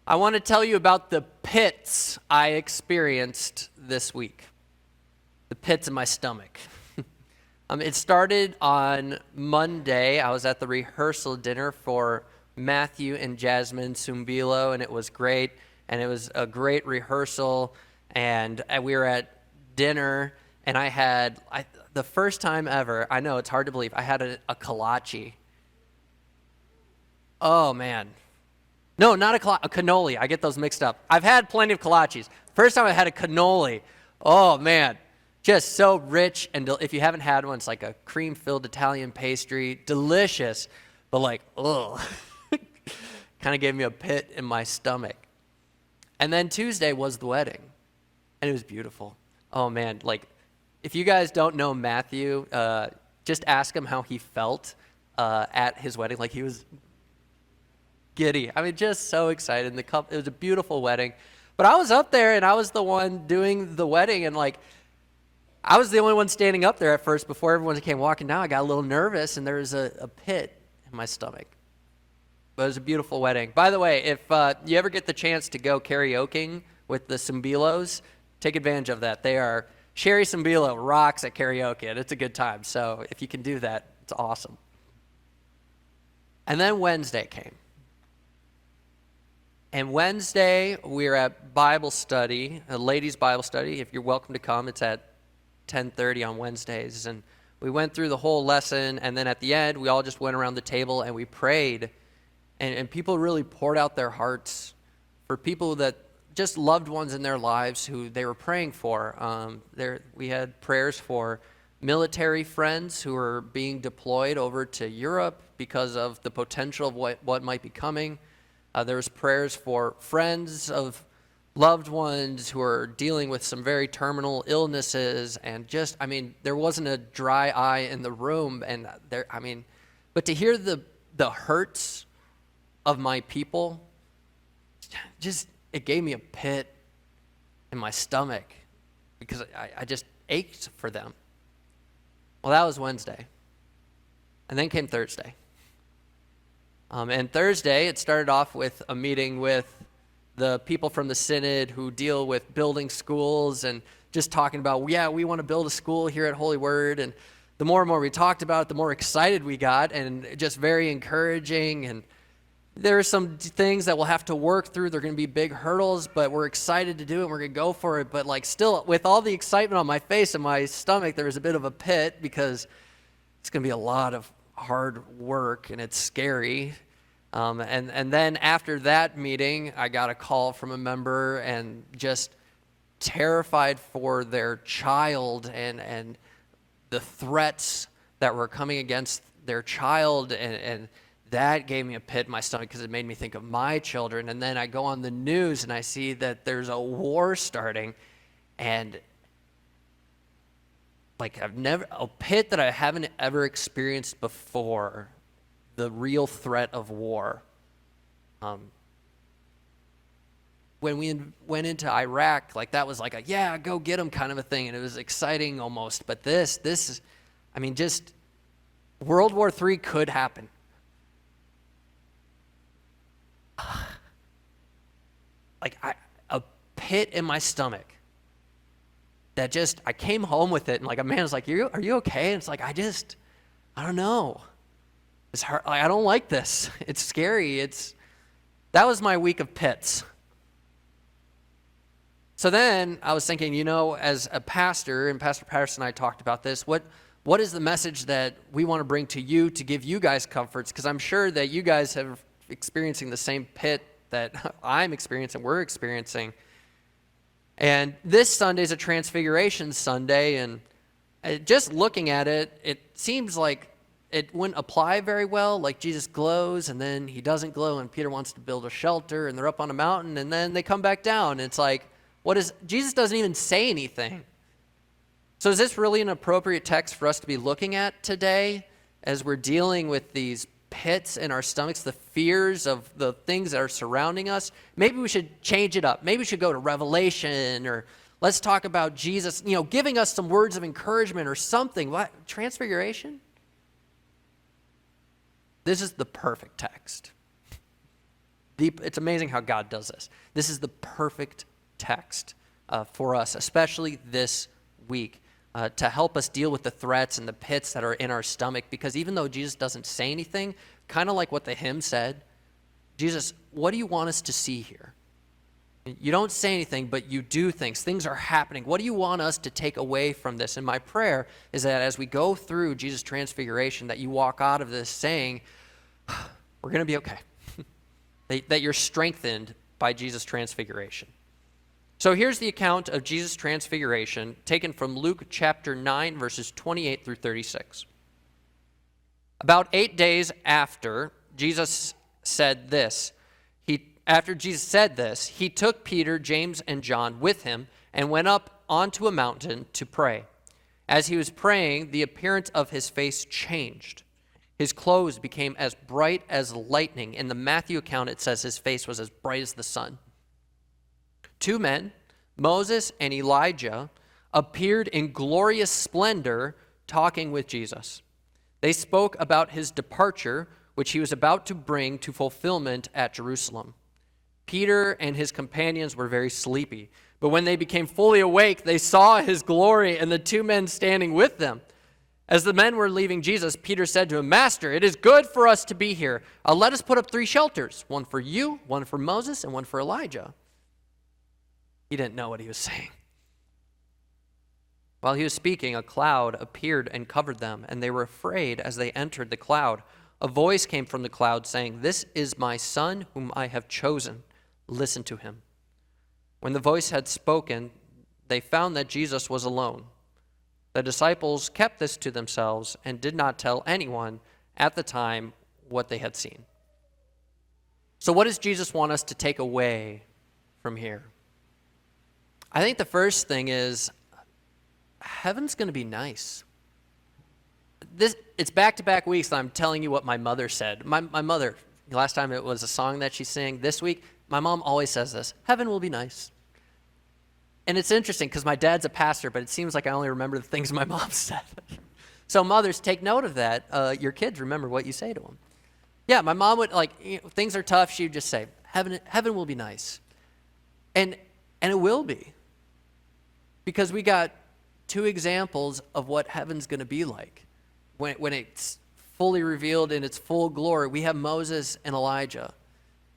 I want to tell you about the pits I experienced this week. The pits in my stomach. It started on Monday. I was at the rehearsal dinner for Matthew and Jasmine Sumbilo, and it was great. And it was a great rehearsal. And we were at dinner, and I had, the first time ever, I know it's hard to believe, I had a kolache. Oh, man. No, not a cannoli. I get those mixed up. I've had plenty of kolaches. First time I had a cannoli. Oh, man. Just so rich. And if you haven't had one, it's like a cream-filled Italian pastry. Delicious. But like, ugh. Kind of gave me a pit in my stomach. And then Tuesday was the wedding. And it was beautiful. Oh, man. Like, if you guys don't know Matthew, just ask him how he felt at his wedding. Like, he was giddy. I mean, just so excited. It was a beautiful wedding. But I was up there, and I was the one doing the wedding, and like, I was the only one standing up there at first before everyone came walking down. I got a little nervous, and there was a pit in my stomach. But it was a beautiful wedding. By the way, if you ever get the chance to go karaokeing with the Sumbilos, take advantage of that. Sherry Sumbilo rocks at karaoke, and it's a good time. So if you can do that, it's awesome. And then Wednesday came. And Wednesday, we're at Bible study, a ladies' Bible study. If you're welcome to come, it's at 10:30 on Wednesdays. And we went through the whole lesson, and then at the end, we all just went around the table and we prayed. And people really poured out their hearts for people that just loved ones in their lives who they were praying for. We had prayers for military friends who are being deployed over to Europe because of the potential of what might be coming. There was prayers for friends of loved ones who are dealing with some very terminal illnesses, and there wasn't a dry eye in the room. But to hear the hurts of my people, it gave me a pit in my stomach because I just ached for them. Well, that was Wednesday, and then came Thursday. And Thursday, it started off with a meeting with the people from the Synod who deal with building schools and just talking about, we want to build a school here at Holy Word. And the more and more we talked about it, the more excited we got, and just very encouraging. And there are some things that we'll have to work through. They're going to be big hurdles, but we're excited to do it, and we're going to go for it. But still, with all the excitement on my face and my stomach, there was a bit of a pit because it's going to be a lot of hard work, and it's scary. And then after that meeting, I got a call from a member and just terrified for their child and the threats that were coming against their child, and that gave me a pit in my stomach because it made me think of my children. And then I go on the news and I see that there's a war starting, and a pit that I haven't ever experienced before, the real threat of war. When we went into Iraq, that was like go get them kind of a thing, and it was exciting almost. But this is, just World War III could happen. A pit in my stomach that I came home with it, and a man was like, are you okay? And it's I don't know. It's hard. I don't like this. It's scary. That was my week of pits. So then I was thinking, as a pastor, and Pastor Patterson and I talked about this, what is the message that we want to bring to you to give you guys comforts? Because I'm sure that you guys have experiencing the same pit that I'm experiencing, we're experiencing. And this Sunday is a Transfiguration Sunday, and just looking at it, it seems like it wouldn't apply very well. Like Jesus glows, and then he doesn't glow, and Peter wants to build a shelter, and they're up on a mountain, and then they come back down. And it's like, Jesus doesn't even say anything. So is this really an appropriate text for us to be looking at today as we're dealing with these pits in our stomachs, the fears of the things that are surrounding us? Maybe we should change it up. Maybe we should go to Revelation, or let's talk about Jesus, giving us some words of encouragement or something. What? Transfiguration? This is the perfect text. It's amazing how God does this. This is the perfect text for us, especially this week, to help us deal with the threats and the pits that are in our stomach. Because even though Jesus doesn't say anything, kind of like what the hymn said, Jesus, what do you want us to see here? You don't say anything, but you do things. Things are happening. What do you want us to take away from this? And my prayer is that as we go through Jesus' transfiguration, that you walk out of this saying, we're going to be okay. That you're strengthened by Jesus' transfiguration. So here's the account of Jesus' transfiguration taken from Luke chapter 9, verses 28 through 36. About 8 days after Jesus said this, he took Peter, James, and John with him and went up onto a mountain to pray. As he was praying, the appearance of his face changed. His clothes became as bright as lightning. In the Matthew account, it says his face was as bright as the sun. 2 men, Moses and Elijah, appeared in glorious splendor talking with Jesus. They spoke about his departure, which he was about to bring to fulfillment at Jerusalem. Peter and his companions were very sleepy, but when they became fully awake, they saw his glory and the 2 men standing with them. As the men were leaving Jesus, Peter said to him, Master, it is good for us to be here. Let us put up 3 shelters, one for you, one for Moses, and one for Elijah. He didn't know what he was saying. While he was speaking, a cloud appeared and covered them, and they were afraid as they entered the cloud. A voice came from the cloud saying, This is my son whom I have chosen. Listen to him. When the voice had spoken, they found that Jesus was alone. The disciples kept this to themselves and did not tell anyone at the time what they had seen. So what does Jesus want us to take away from here? I think the first thing is heaven's going to be nice. It's back-to-back weeks that I'm telling you what my mother said. My mother, last time it was a song that she sang. This week, my mom always says this, heaven will be nice. And it's interesting because my dad's a pastor, but it seems like I only remember the things my mom said. So mothers, take note of that. Your kids, remember what you say to them. Yeah, my mom would, things are tough, she would just say, heaven will be nice. And it will be. Because we got 2 examples of what heaven's going to be like. When it's fully revealed in its full glory, we have Moses and Elijah,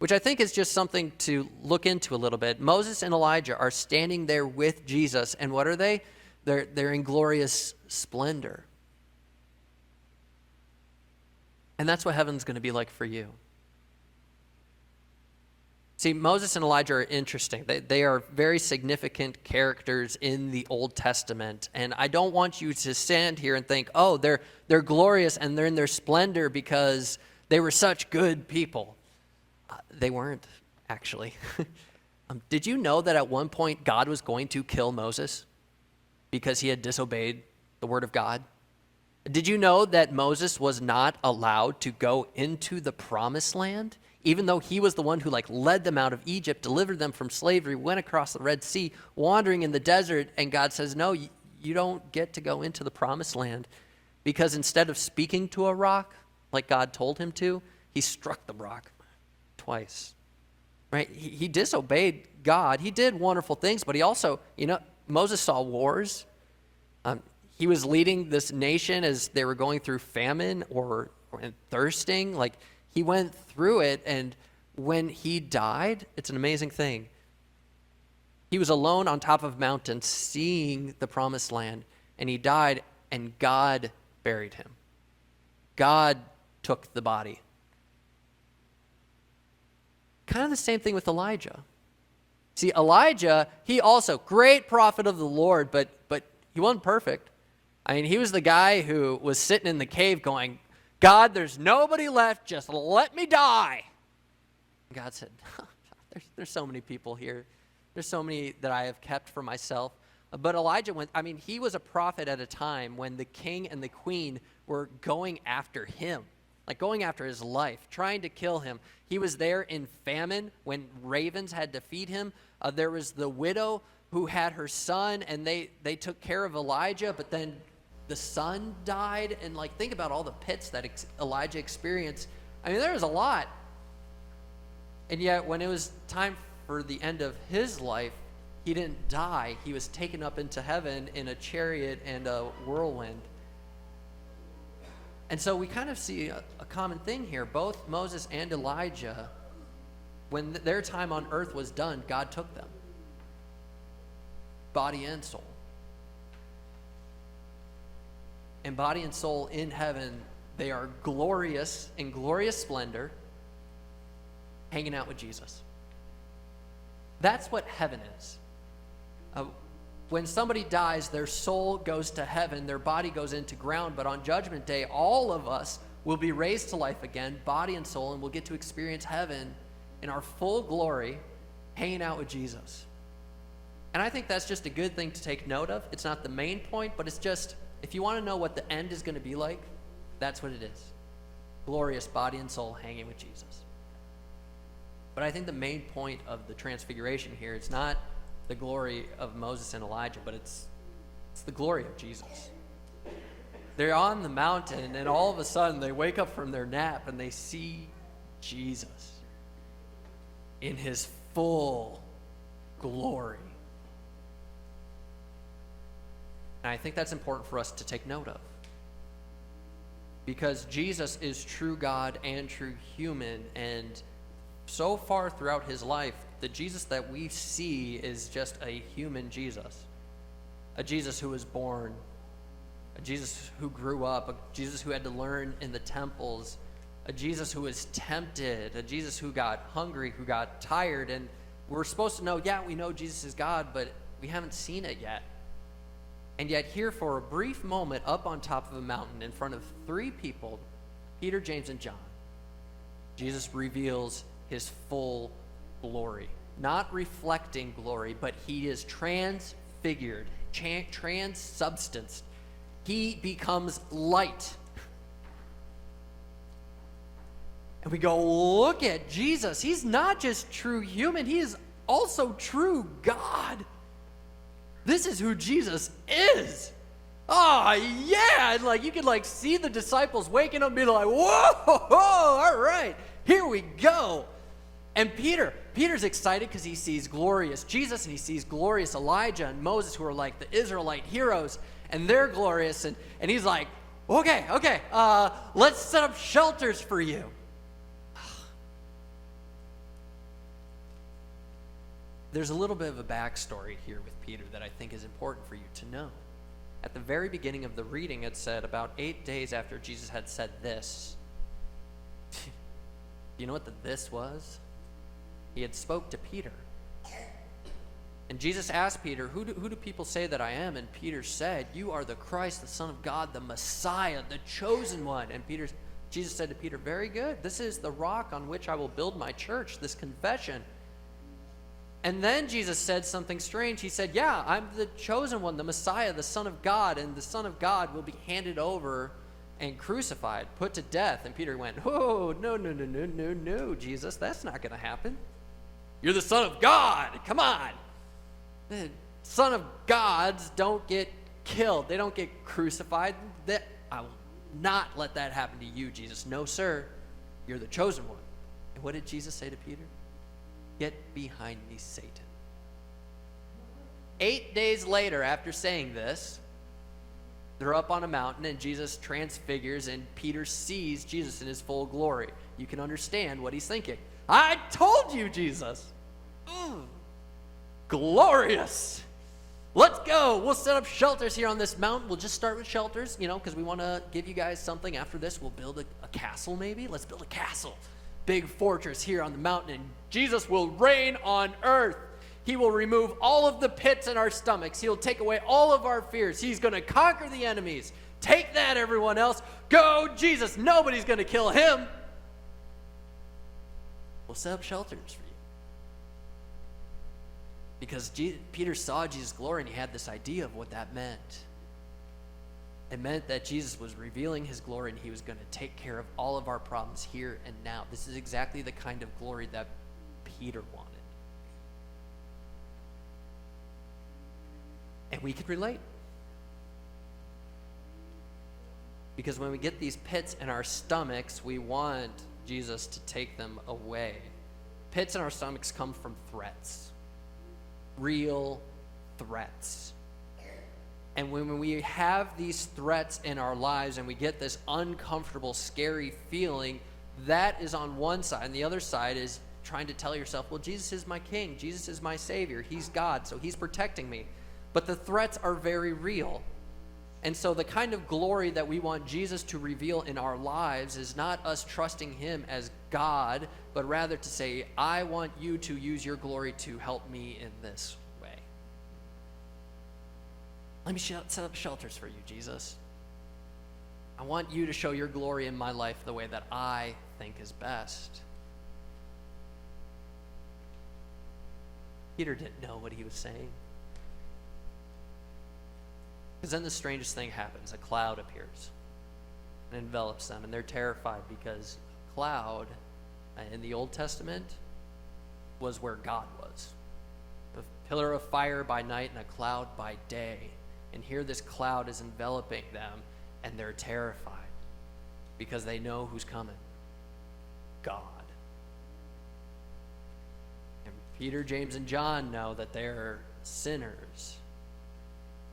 which I think is just something to look into a little bit. Moses and Elijah are standing there with Jesus, and what are they? They're in glorious splendor. And that's what heaven's going to be like for you. See, Moses and Elijah are interesting. They are very significant characters in the Old Testament. And I don't want you to stand here and think, oh, they're glorious and they're in their splendor because they were such good people. They weren't, actually. Did you know that at one point God was going to kill Moses because he had disobeyed the word of God? Did you know that Moses was not allowed to go into the promised land? Even though he was the one who led them out of Egypt, delivered them from slavery, went across the Red Sea, wandering in the desert, and God says, no, you don't get to go into the promised land, because instead of speaking to a rock like God told him to, he struck the rock twice. Right? He disobeyed God. He did wonderful things, but he also, Moses saw wars. He was leading this nation as they were going through famine or thirsting. He went through it, and when he died, it's an amazing thing. He was alone on top of a mountain seeing the promised land, and he died, and God buried him. God took the body. Kind of the same thing with Elijah. See, Elijah, he also, great prophet of the Lord, but he wasn't perfect. He was the guy who was sitting in the cave going, God, there's nobody left, just let me die. And God said, there's so many people here. There's so many that I have kept for myself. But Elijah he was a prophet at a time when the king and the queen were going after him, going after his life, trying to kill him. He was there in famine when ravens had to feed him. There was the widow who had her son, and they took care of Elijah, but then the son died, and think about all the pits that Elijah experienced. There was a lot. And yet, when it was time for the end of his life, he didn't die. He was taken up into heaven in a chariot and a whirlwind. And so we kind of see a common thing here. Both Moses and Elijah, when their time on earth was done, God took them, body and soul. And body and soul in heaven, they are glorious, in glorious splendor, hanging out with Jesus. That's what heaven is. When somebody dies, their soul goes to heaven, their body goes into ground, but on Judgment Day, all of us will be raised to life again, body and soul, and we'll get to experience heaven in our full glory, hanging out with Jesus. And I think that's just a good thing to take note of. It's not the main point, but it's just, if you want to know what the end is going to be like, that's what it is. Glorious body and soul hanging with Jesus. But I think the main point of the Transfiguration here, it's not the glory of Moses and Elijah, but it's the glory of Jesus. They're on the mountain, and all of a sudden they wake up from their nap and they see Jesus in his full glory. And I think that's important for us to take note of, because Jesus is true God and true human, and so far throughout his life, the Jesus that we see is just a human Jesus. A Jesus who was born, a Jesus who grew up, a Jesus who had to learn in the temples, a Jesus who was tempted, a Jesus who got hungry, who got tired. And we're supposed to know, yeah, we know Jesus is God, but we haven't seen it yet. And yet here, for a brief moment, up on top of a mountain in front of three people, Peter, James, and John, Jesus reveals his full glory. Not reflecting glory, but he is transfigured, transubstanced. He becomes light. And we go, look at Jesus. He's not just true human, he is also true God. This is who Jesus is. Oh, yeah. And you could see the disciples waking up and be like, whoa, all right, here we go. And Peter's excited because he sees glorious Jesus, and he sees glorious Elijah and Moses, who are like the Israelite heroes, and they're glorious. And he's like, okay, let's set up shelters for you. There's a little bit of a backstory here with Peter that I think is important for you to know. At the very beginning of the reading, it said about 8 days after Jesus had said this. You know what the this was? He had spoke to Peter. And Jesus asked Peter, who do people say that I am? And Peter said, you are the Christ, the Son of God, the Messiah, the chosen one. And Jesus said to Peter, very good. This is the rock on which I will build my church, this confession. And then Jesus said something strange. He said, yeah, I'm the chosen one, the Messiah, the Son of God, and the Son of God will be handed over and crucified, put to death. And Peter went, oh, no, Jesus, that's not going to happen. You're the Son of God. Come on. The Son of Gods don't get killed. They don't get crucified. I will not let that happen to you, Jesus. No, sir. You're the chosen one. And what did Jesus say to Peter? Get behind me, Satan. 8 days later, after saying this, they're up on a mountain, and Jesus transfigures, and Peter sees Jesus in his full glory. You can understand what he's thinking. I told you, Jesus. Glorious. Let's go. We'll set up shelters here on this mountain. We'll just start with shelters, because we want to give you guys something. After this, we'll build a castle maybe. Let's build a castle. Big fortress here on the mountain. And Jesus will reign on earth. He will remove all of the pits in our stomachs. He'll take away all of our fears. He's going to conquer the enemies. Take that, everyone else. Go, Jesus. Nobody's going to kill him. We'll set up shelters for you. Because Peter saw Jesus' glory, and he had this idea of what that meant. It meant that Jesus was revealing his glory, and he was going to take care of all of our problems here and now. This is exactly the kind of glory that Peter wanted. And we could relate. Because when we get these pits in our stomachs, we want Jesus to take them away. pits in our stomachs come from threats, real threats. And when we have these threats in our lives and we get this uncomfortable, scary feeling, that is on one side. And the other side is trying to tell yourself, well, Jesus is my king. Jesus is my savior. He's God, so he's protecting me. But the threats are very real. And so the kind of glory that we want Jesus to reveal in our lives is not us trusting him as God, but rather to say, I want you to use your glory to help me in this way. Let me set up shelters for you, Jesus. I want you to show your glory in my life the way that I think is best. Peter didn't know what he was saying. Because then the strangest thing happens. A cloud appears and envelops them, and they're terrified because a cloud in the Old Testament was where God was. A pillar of fire by night and a cloud by day. And here this cloud is enveloping them, and they're terrified because they know who's coming. God. And Peter, James, and John know that they're sinners.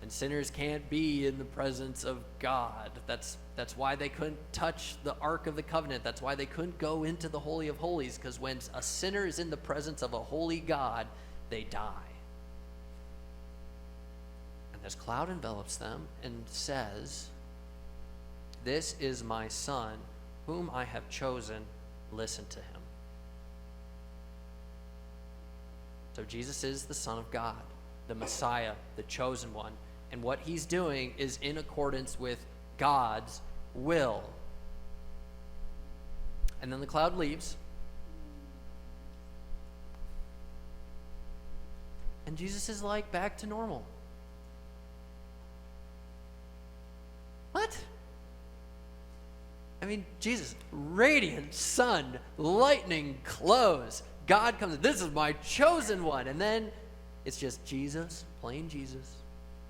And sinners can't be in the presence of God. That's why they couldn't touch the Ark of the Covenant. That's why they couldn't go into the Holy of Holies, because when a sinner is in the presence of a holy God, they die. And this cloud envelops them and says, this is my Son, whom I have chosen. Listen to him. So Jesus is the Son of God, the Messiah, the chosen one. And what he's doing is in accordance with God's will. And then the cloud leaves. And Jesus is like back to normal. What? I mean, Jesus, radiant sun, lightning clothes. God comes, this is my chosen one. And then it's just Jesus, plain Jesus,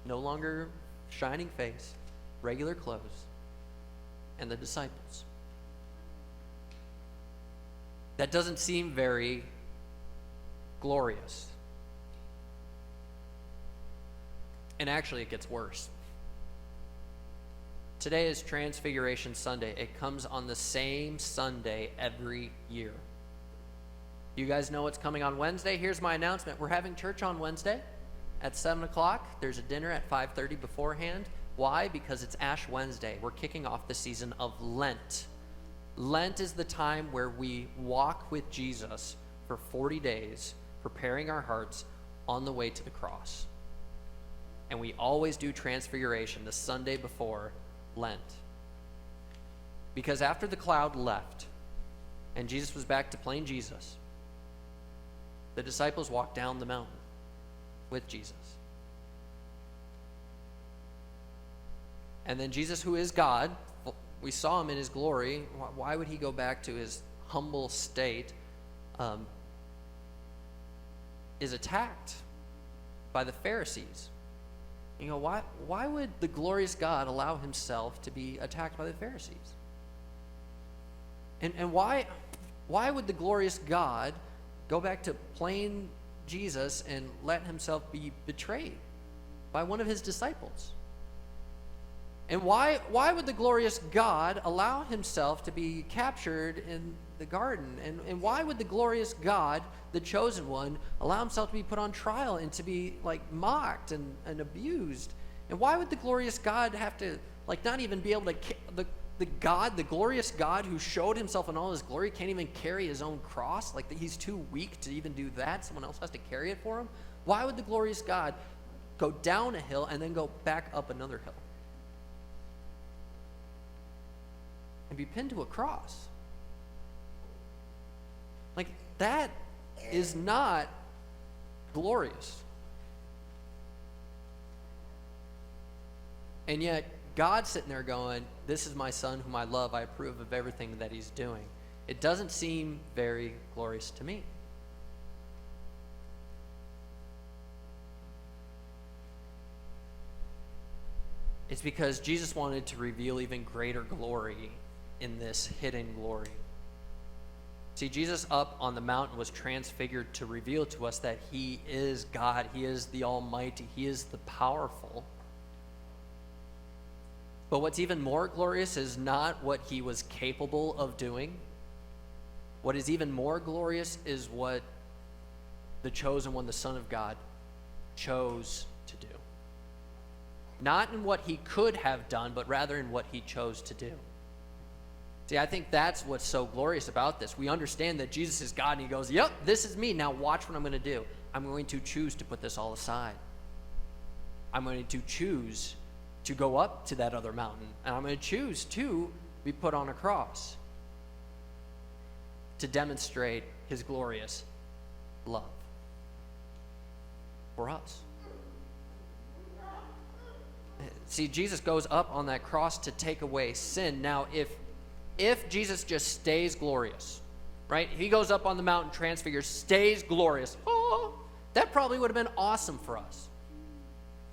no longer shining face, regular clothes, and the disciples. That doesn't seem very glorious. And actually, it gets worse. Today is Transfiguration Sunday. It comes on the same Sunday every year. You guys know what's coming on Wednesday? Here's my announcement. We're having church on Wednesday at 7 o'clock. There's a dinner at 5:30 beforehand. Why? Because it's Ash Wednesday. We're kicking off the season of Lent. Lent is the time where we walk with Jesus for 40 days, preparing our hearts on the way to the cross. And we always do Transfiguration the Sunday before Lent. Because after the cloud left and Jesus was back to plain Jesus, the disciples walked down the mountain with Jesus. And then Jesus, who is God, we saw him in his glory. Why would he go back to his humble state? Is attacked by the Pharisees. You know, why would the glorious God allow himself to be attacked by the Pharisees? And why would the glorious God go back to plain Jesus and let himself be betrayed by one of his disciples? And why would the glorious God allow himself to be captured in the garden? And why would the glorious God, the chosen one, allow himself to be put on trial and to be like mocked and abused? And why would the glorious God have to like not even be able to the glorious God who showed himself in all his glory can't even carry his own cross? Like he's too weak to even do that. Someone else has to carry it for him. Why would the glorious God go down a hill and then go back up another hill and be pinned to a cross? Like, that is not glorious. And yet, God's sitting there going, this is my Son whom I love. I approve of everything that he's doing. It doesn't seem very glorious to me. It's because Jesus wanted to reveal even greater glory in this hidden glory. See, Jesus up on the mountain was transfigured to reveal to us that he is God. He is the Almighty. He is the powerful. But what's even more glorious is not what he was capable of doing. What is even more glorious is what the chosen one, the Son of God, chose to do. Not in what he could have done, but rather in what he chose to do. See, I think that's what's so glorious about this. We understand that Jesus is God, and he goes, yep, this is me. Now watch what I'm going to do. I'm going to choose to put this all aside. I'm going to choose to go up to that other mountain, and I'm going to choose to be put on a cross to demonstrate his glorious love for us. See, Jesus goes up on that cross to take away sin. Now, if Jesus just stays glorious, right? He goes up on the mountain, transfigures, stays glorious. Oh, that probably would have been awesome for us.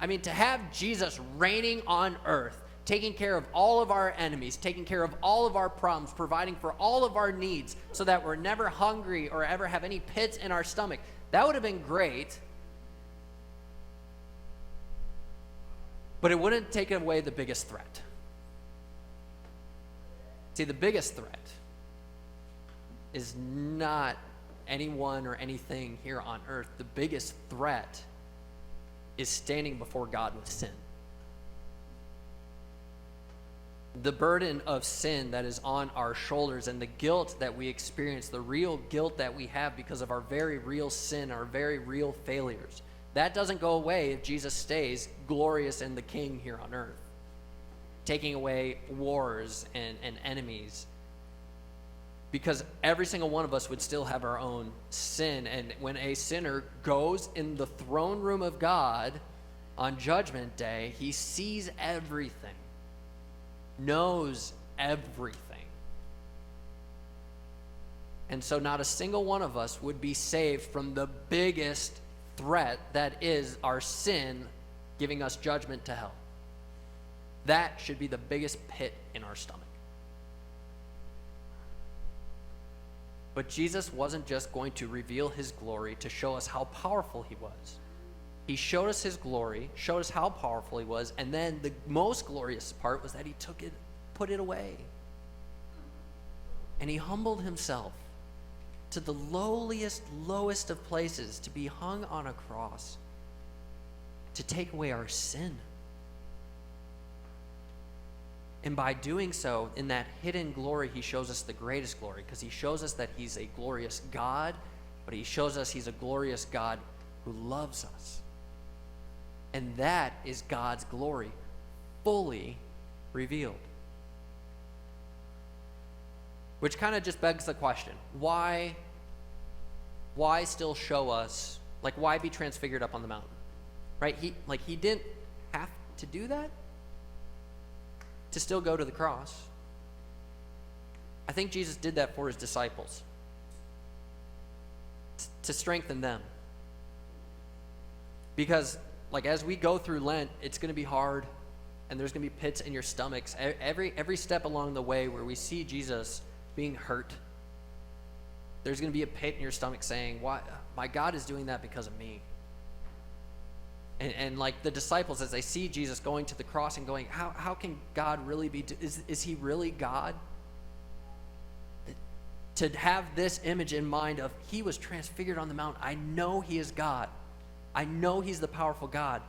I mean, to have Jesus reigning on earth, taking care of all of our enemies, taking care of all of our problems, providing for all of our needs so that we're never hungry or ever have any pits in our stomach, that would have been great. But it wouldn't take away the biggest threat. See, the biggest threat is not anyone or anything here on earth. The biggest threat is standing before God with sin. The burden of sin that is on our shoulders and the guilt that we experience, the real guilt that we have because of our very real sin, our very real failures, that doesn't go away if Jesus stays glorious and the King here on earth, taking away wars and enemies. Because every single one of us would still have our own sin. And when a sinner goes in the throne room of God on Judgment Day, he sees everything, knows everything. And so not a single one of us would be saved from the biggest threat that is our sin giving us judgment to hell. That should be the biggest pit in our stomach. But Jesus wasn't just going to reveal his glory to show us how powerful he was. He showed us his glory, showed us how powerful he was, and then the most glorious part was that he took it, put it away. And he humbled himself to the lowest of places, to be hung on a cross, to take away our sin. And by doing so, in that hidden glory, he shows us the greatest glory, because he shows us that he's a glorious God, but he shows us he's a glorious God who loves us. And that is God's glory, fully revealed. Which kind of just begs the question, why still show us, like, why be transfigured up on the mountain? Right? He didn't have to do that to still go to the cross. I think Jesus did that for his disciples, to strengthen them. Because, like, as we go through Lent, it's going to be hard, and there's going to be pits in your stomachs. Every step along the way where we see Jesus being hurt, there's going to be a pit in your stomach saying, "Why? My God is doing that because of me." And like the disciples, as they see Jesus going to the cross and going, how can God really be, is he really God? To have this image in mind of he was transfigured on the mountain. I know he is God. I know he's the powerful God.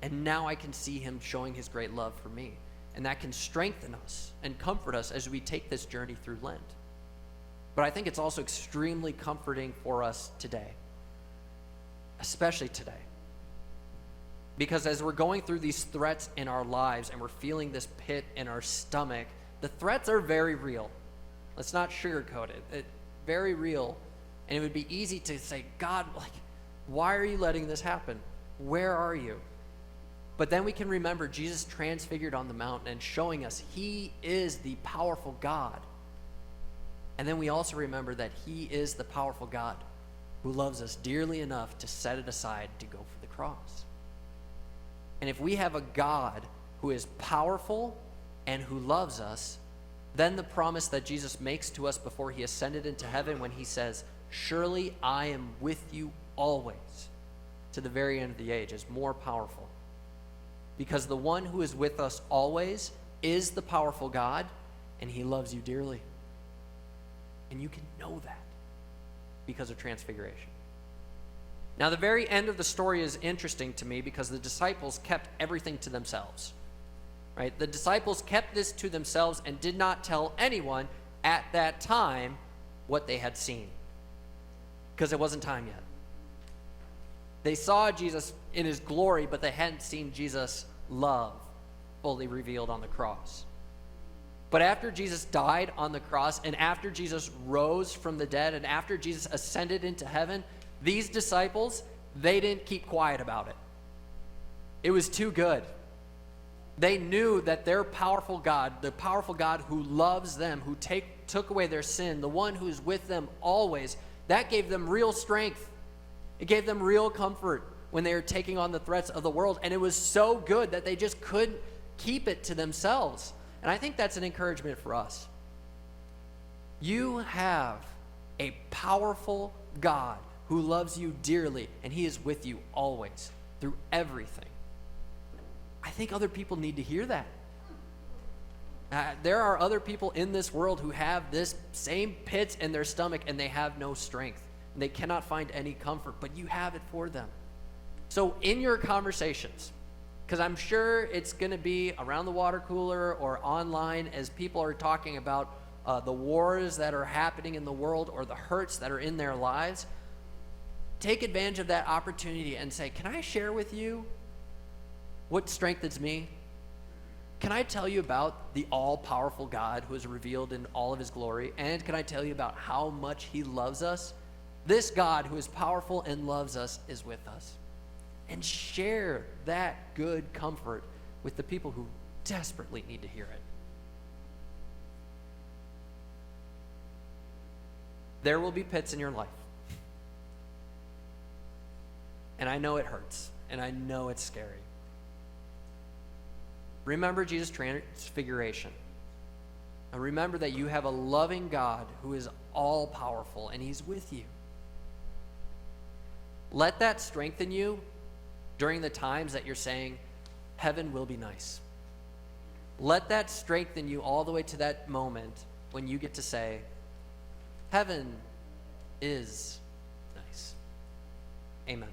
And now I can see him showing his great love for me. And that can strengthen us and comfort us as we take this journey through Lent. But I think it's also extremely comforting for us today, especially today. Because as we're going through these threats in our lives and we're feeling this pit in our stomach, the threats are very real. Let's not sugarcoat it. It's very real. And it would be easy to say, God, like, why are you letting this happen? Where are you? But then we can remember Jesus transfigured on the mountain and showing us he is the powerful God. And then we also remember that he is the powerful God who loves us dearly enough to set it aside to go for the cross. And if we have a God who is powerful and who loves us, Then the promise that Jesus makes to us before he ascended into heaven when he says, "Surely I am with you always to the very end of the age," is more powerful. Because the one who is with us always is the powerful God, and he loves you dearly. And you can know that because of Transfiguration. Now, the very end of the story is interesting to me because the disciples kept everything to themselves. Right? The disciples kept this to themselves and did not tell anyone at that time what they had seen, because it wasn't time yet. They saw Jesus in his glory, but they hadn't seen Jesus' love fully revealed on the cross. But after Jesus died on the cross, and after Jesus rose from the dead, and after Jesus ascended into heaven, these disciples, they didn't keep quiet about it. It was too good. They knew that their powerful God, the powerful God who loves them, who took away their sin, the one who's with them always, that gave them real strength. It gave them real comfort when they were taking on the threats of the world. And it was so good that they just couldn't keep it to themselves. And I think that's an encouragement for us. You have a powerful God who loves you dearly, and he is with you always through everything. I think other people need to hear that. There are other people in this world who have this same pit in their stomach and they have no strength. And they cannot find any comfort, but you have it for them. So in your conversations, because I'm sure it's going to be around the water cooler or online as people are talking about the wars that are happening in the world or the hurts that are in their lives, take advantage of that opportunity and say, can I share with you what strengthens me? Can I tell you about the all-powerful God who is revealed in all of his glory? And can I tell you about how much he loves us? This God who is powerful and loves us is with us. And share that good comfort with the people who desperately need to hear it. There will be pits in your life. And I know it hurts. And I know it's scary. Remember Jesus' transfiguration. And remember that you have a loving God who is all-powerful, and he's with you. Let that strengthen you during the times that you're saying, heaven will be nice. Let that strengthen you all the way to that moment when you get to say, heaven is nice. Amen.